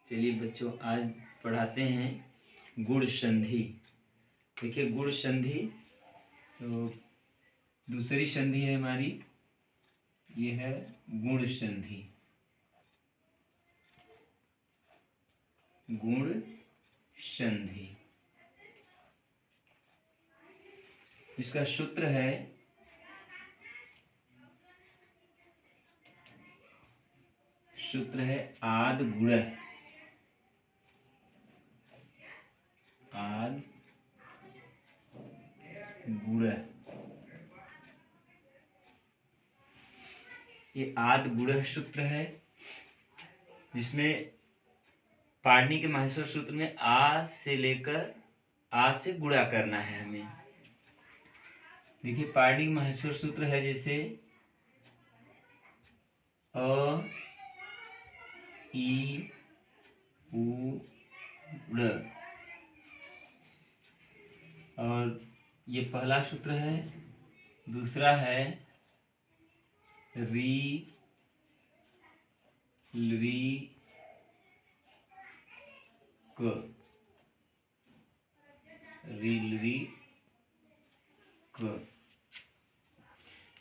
चलिए बच्चों, आज पढ़ाते हैं गुण संधि। देखिए गुण संधि, तो दूसरी संधि है हमारी, ये है गुण संधि। गुण संधि, इसका सूत्र है आद गुणः। आद गुणः, ये आद गुणः सूत्र है, जिसमें पाणिनि के माहेश्वर सूत्र में आ से लेकर आ से गुणा करना है हमें। देखिए पाणिनि के माहेश्वर सूत्र है जैसे अ ई उ ऋ, और ये पहला सूत्र है। दूसरा है री री क, री क,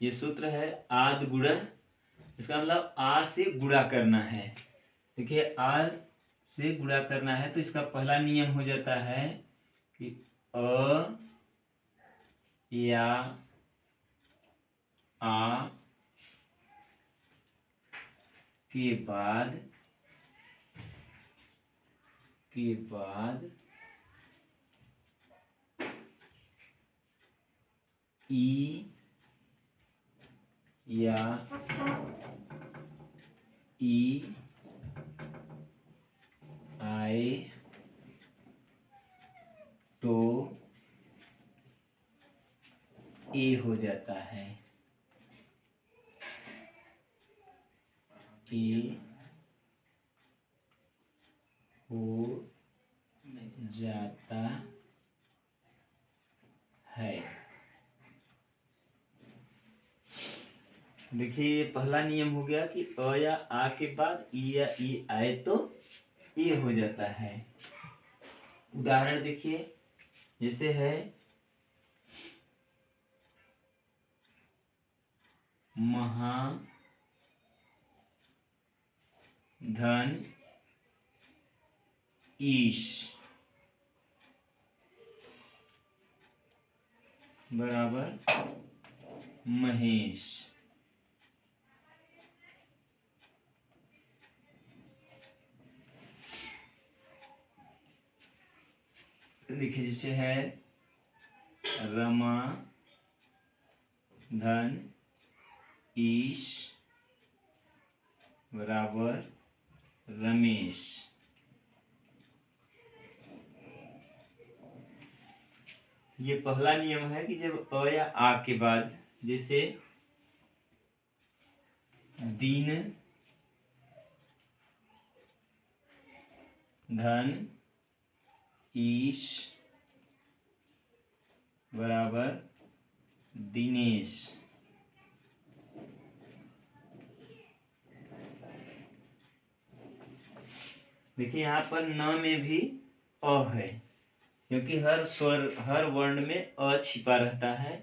ये सूत्र है आद गुणः। इसका मतलब आ से गुणा करना है। देखिए आ से गुणा करना है तो इसका पहला नियम हो जाता है कि अ या आ के बाद ई या ई आए तो ए हो जाता है। ए हो जाता है। देखिए पहला नियम हो गया कि अ या आ के बाद ई या ई आए तो ए हो जाता है। उदाहरण देखिए, जैसे है महाधन ईश बराबर महेश। देखिए जैसे है रमा धन ईश बराबर रमेश। ये पहला नियम है कि जब अ या आ के बाद, जैसे दीन धन ईश बराबर दिनेश। देखिए यहाँ पर न में भी अ है, क्योंकि हर स्वर हर वर्ण में अ छिपा रहता है।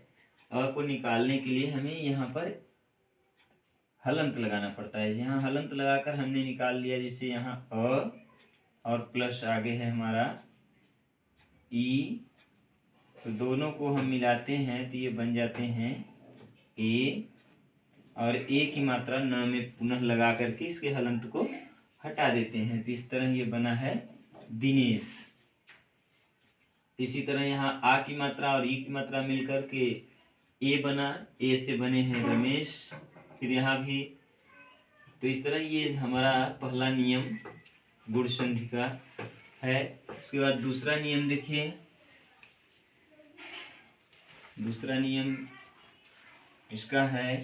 अ को निकालने के लिए हमें यहाँ पर हलंत लगाना पड़ता है। यहाँ हलंत लगाकर हमने निकाल लिया, जैसे यहाँ अ और प्लस आगे है हमारा ई, तो दोनों को हम मिलाते हैं तो ये बन जाते हैं ए, और ए की मात्रा न में पुनः लगा करके इसके हलंत को हटा देते हैं, तो इस तरह ये बना है दिनेश। इसी तरह यहाँ आ की मात्रा और ई की मात्रा मिलकर के ए बना, ए से बने हैं रमेश। फिर यहाँ भी, तो इस तरह ये हमारा पहला नियम गुण संधि का है। उसके बाद दूसरा नियम देखिए, दूसरा नियम इसका है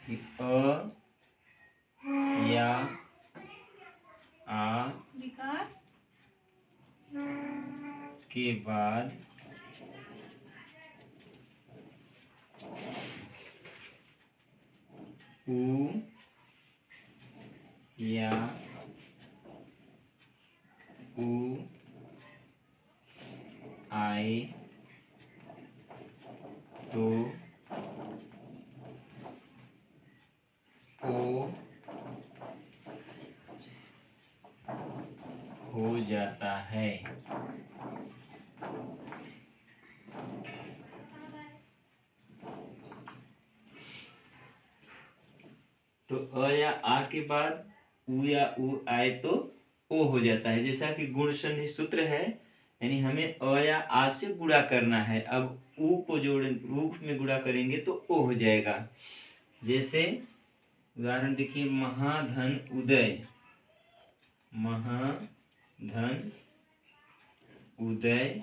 कि अ या आ के बाद उ या उ आए तो ओ हो जाता है। तो अ या आ के बाद उ या उ आए तो ओ हो जाता है। जैसा कि गुण संधि सूत्र है, यानी हमें अ या आ से गुणा करना है। अब उ को जोड़ उ में गुणा करेंगे तो ओ हो जाएगा। जैसे उदाहरण देखिए, महाधन उदय, महाधन उदय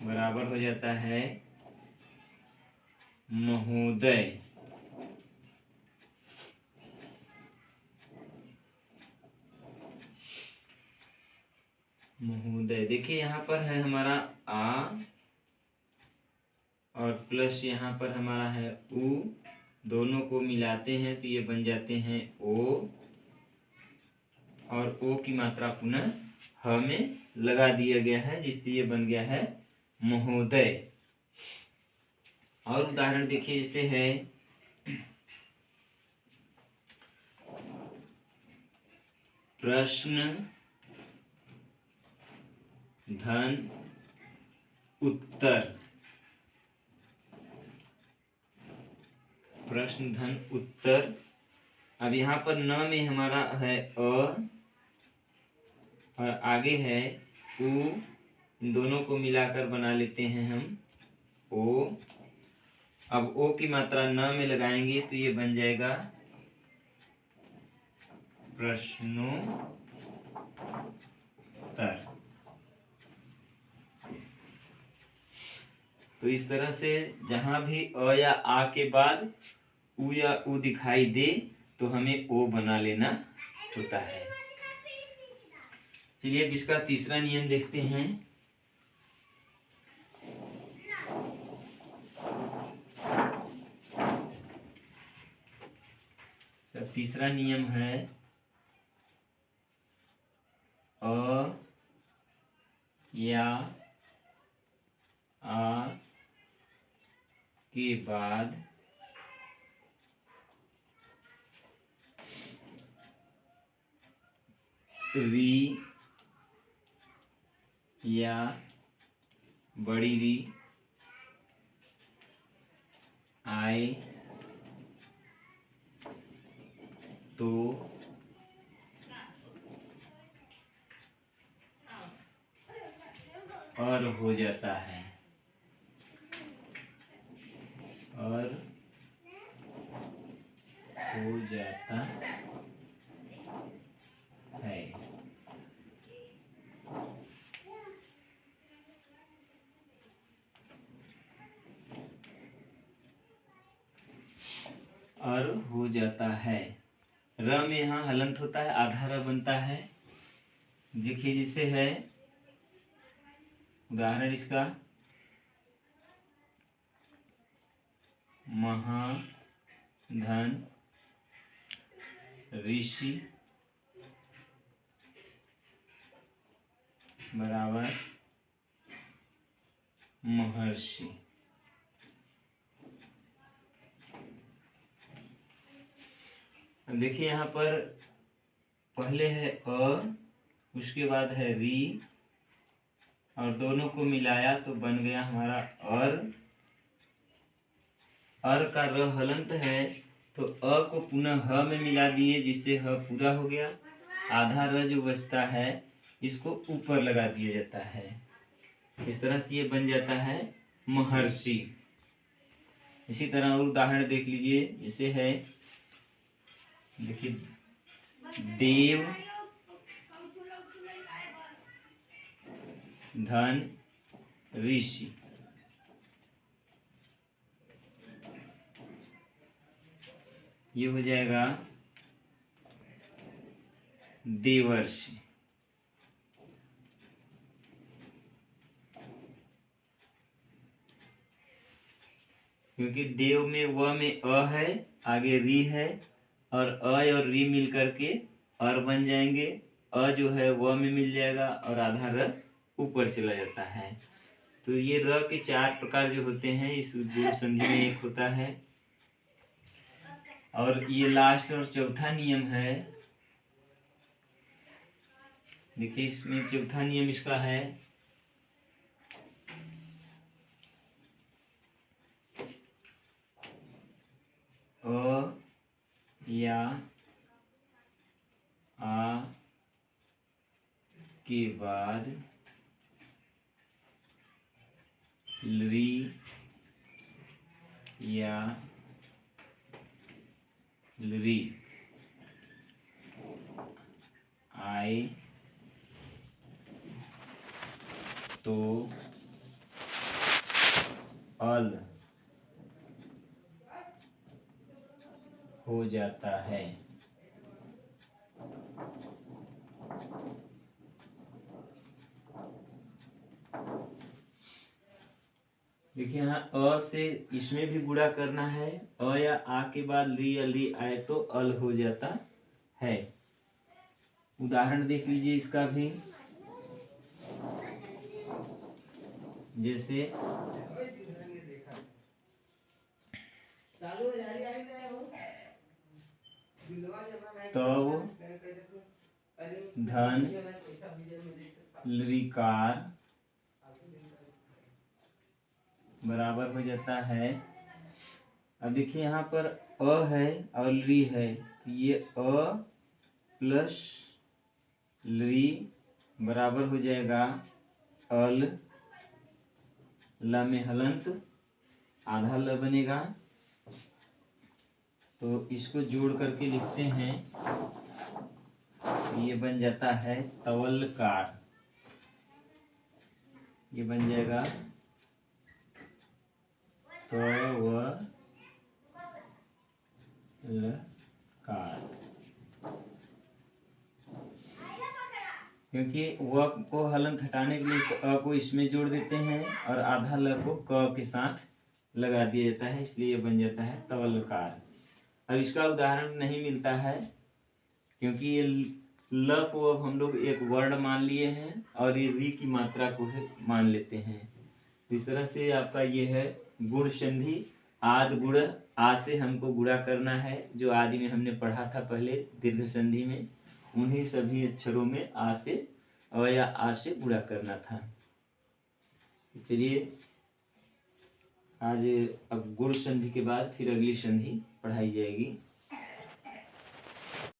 बराबर हो जाता है महोदय। महोदय देखिए, यहाँ पर है हमारा आ और प्लस यहाँ पर हमारा है उ, दोनों को मिलाते हैं तो ये बन जाते हैं ओ, और ओ की मात्रा पुनः ह में लगा दिया गया है, जिससे ये बन गया है महोदय। और उदाहरण देखिए, जैसे है प्रश्न धन उत्तर, प्रश्न धन उत्तर। अब यहाँ पर न में हमारा है अ और आगे है उ, इन दोनों को मिलाकर बना लेते हैं हम ओ। अब ओ की मात्रा न में लगाएंगे तो ये बन जाएगा प्रश्नोत्तर। तो इस तरह से जहां भी अ या आ के बाद उ या उ दिखाई दे तो हमें ओ बना लेना होता है। चलिए अब इसका तीसरा नियम देखते हैं। तो तीसरा नियम है अ या आ के बाद री या बड़ी री आए तो और हो जाता है, और हो जाता है। और हो जाता है, र में यहाँ हलंत होता है, आधा र बनता है। देखिए जिसे है उदाहरण इसका, महाधन ऋषि बराबर महर्षि। देखिए यहाँ पर पहले है अ, उसके बाद है री, और दोनों को मिलाया तो बन गया हमारा अर का र हलंत है, तो अ को पुनः ह में मिला दिए, जिससे ह पूरा हो गया। आधा र जो बचता है इसको ऊपर लगा दिया जाता है। इस तरह से ये बन जाता है महर्षि। इसी तरह और उदाहरण देख लीजिए, जैसे है देखिए देव धन ऋषि, ये हो जाएगा देवर्षि। क्योंकि देव में व में अ है, आगे री है, और अ और री मिल करके अर बन जाएंगे, अ जो है व में मिल जाएगा और आधा र ऊपर चला जाता है। तो ये र के 4 प्रकार जो होते हैं इस गुण संधि में एक होता है। और ये लास्ट और चौथा नियम है। देखिए इसमें चौथा नियम इसका है अ या आ के बाद री या री आए तो अल हो जाता है। देखिए यहाँ अ से इसमें भी गुणा करना है। अ या आ के बाद ली या ली आए तो अल हो जाता है। उदाहरण देख लीजिए इसका भी। जैसे तव धन लिकार बराबर हो जाता है। अब देखिए यहाँ पर अ है और ली है, तो ये अ प्लस ली बराबर हो जाएगा अल। ल में हलंत आधा ल बनेगा, तो इसको जोड़ करके लिखते हैं, ये बन जाता है तवलकार। ये बन जाएगा तवलकार। क्योंकि व को हलंत हटाने के लिए इस अ को इसमें जोड़ देते हैं और आधा ल को क के साथ लगा दिया जाता है, इसलिए ये बन जाता है तवलकार। अब इसका उदाहरण नहीं मिलता है क्योंकि ये ल को अब हम लोग एक वर्ण मान लिए हैं और ये री की मात्रा को मान लेते हैं। इस तरह से आपका ये है गुण संधि। आद गुण आ से हमको गुणा करना है, जो आदि में हमने पढ़ा था पहले दीर्घ संधि में, उन्हीं सभी अक्षरों में आ से अ या आ से गुणा करना था। चलिए आज अब गुण संधि के बाद फिर अगली संधि पढ़ाई जाएगी।